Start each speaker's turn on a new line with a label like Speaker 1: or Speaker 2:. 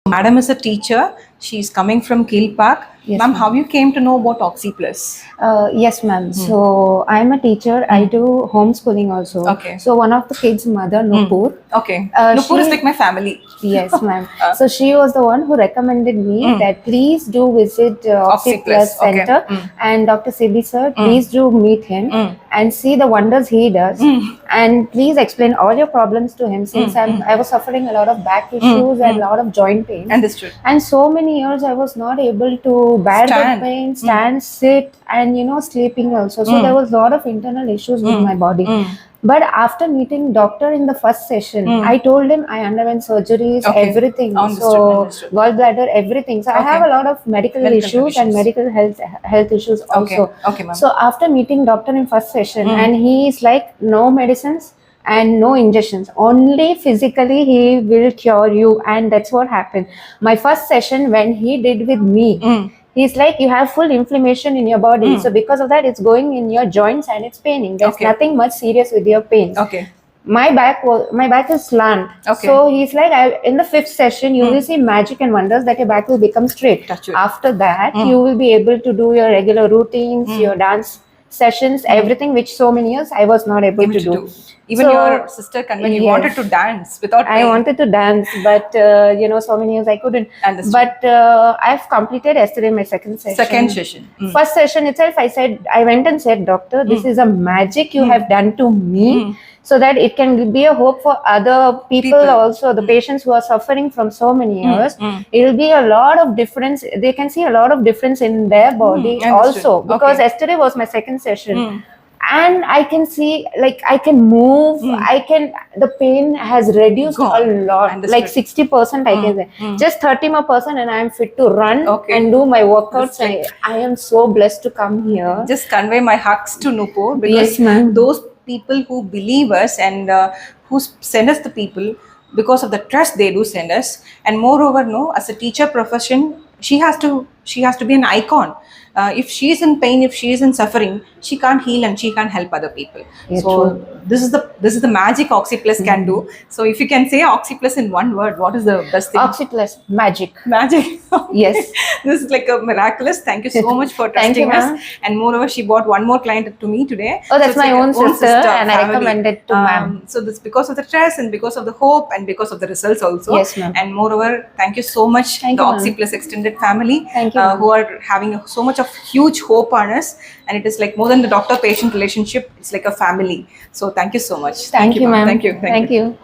Speaker 1: Madam is a teacher. She's coming from Kilpak.
Speaker 2: Yes,
Speaker 1: Ma'am,
Speaker 2: ma'am.
Speaker 1: how you came to know about Oxy Plus?
Speaker 2: Yes, ma'am. So I'm a teacher. I do homeschooling also.
Speaker 1: Okay.
Speaker 2: So one of the kids' mother, Nupur.
Speaker 1: Okay. Nupur is
Speaker 2: she-
Speaker 1: like my family.
Speaker 2: Yes, ma'am. So she was the one who recommended me that please do visit
Speaker 1: Oxy
Speaker 2: Oxy
Speaker 1: Plus,
Speaker 2: Plus
Speaker 1: okay.
Speaker 2: Center and Dr. Sibi sir. Please do meet him and see the wonders he does. And please explain all your problems to him since I was suffering a lot of back issues and a lot of joint pain.
Speaker 1: Understood.
Speaker 2: And so many years I was not able to bear
Speaker 1: Stand.
Speaker 2: the pain, stand, sit, and sleeping also. So there was a lot of internal issues with my body. But after meeting doctor in the first session, I told him I underwent surgeries,
Speaker 1: Okay.
Speaker 2: everything.
Speaker 1: Understood.
Speaker 2: Gallbladder, everything. So I have a lot of medical issues and medical health issues also.
Speaker 1: Okay, ma'am.
Speaker 2: So after meeting doctor in first session, and he is like, no medicines and no injections, only physically he will cure you, and that's what happened. My first session when he did with me, he's like, you have full inflammation in your body, so because of that it's going in your joints and it's paining. There's
Speaker 1: Okay.
Speaker 2: nothing much serious with your pains.
Speaker 1: Okay.
Speaker 2: My back is slant.
Speaker 1: Okay.
Speaker 2: So he's like, in the fifth session you will see magic and wonders that your back will become straight.
Speaker 1: Touch wood.
Speaker 2: After that you will be able to do your regular routines, your dance sessions, everything which so many years I was not able to do.
Speaker 1: Even
Speaker 2: So,
Speaker 1: your sister convinced you
Speaker 2: yes.
Speaker 1: wanted to dance without
Speaker 2: I
Speaker 1: pain.
Speaker 2: wanted to dance, but so many years I couldn't.
Speaker 1: Understood.
Speaker 2: But I've completed yesterday my second session.
Speaker 1: Second session.
Speaker 2: First session itself, I went and said, doctor, this is a magic you have done to me, so that it can be a hope for other people also, the patients who are suffering from so many years. It will be a lot of difference. They can see a lot of difference in their body
Speaker 1: Understood.
Speaker 2: also, because
Speaker 1: Okay.
Speaker 2: yesterday was my second session. And I can see, like, I can move, the pain has reduced
Speaker 1: Gone.
Speaker 2: a lot,
Speaker 1: Understood.
Speaker 2: like 60% I can say. Just 30 more percent and I am fit to run
Speaker 1: Okay.
Speaker 2: and do my workouts.
Speaker 1: Just like-
Speaker 2: I am so blessed to come here.
Speaker 1: Just convey my hugs to Nupur, because
Speaker 2: Yes, ma'am.
Speaker 1: those people who believe us and who send us the people, because of the trust they do send us. And moreover, no, as a teacher profession, she has to be an icon. If she is in pain, if she is in suffering, she can't heal and she can't help other people.
Speaker 2: Yeah,
Speaker 1: so
Speaker 2: true.
Speaker 1: this is the magic Oxy Plus can do. So if you can say Oxy Plus in one word, what is the best thing?
Speaker 2: Oxy Plus, magic.
Speaker 1: Magic.
Speaker 2: Yes.
Speaker 1: This is like a miraculous. Thank you so much for
Speaker 2: Thank you,
Speaker 1: trusting
Speaker 2: ma'am.
Speaker 1: us. And moreover, she bought one more client to me today.
Speaker 2: Oh, that's
Speaker 1: it's
Speaker 2: my
Speaker 1: like
Speaker 2: own
Speaker 1: a
Speaker 2: sister, and I recommended to ma'am.
Speaker 1: So this because of the trust and because of the hope and because of the results also.
Speaker 2: Yes, ma'am.
Speaker 1: And moreover, thank you so much,
Speaker 2: Thank
Speaker 1: the
Speaker 2: you,
Speaker 1: Oxy
Speaker 2: ma'am.
Speaker 1: Plus extended family,
Speaker 2: Thank you, ma'am.
Speaker 1: who are having so much of huge hope on us. And it is like more than the doctor-patient relationship. It's like a family. So thank you so much.
Speaker 2: Thank you, ma'am.
Speaker 1: Thank you.
Speaker 2: Thank you.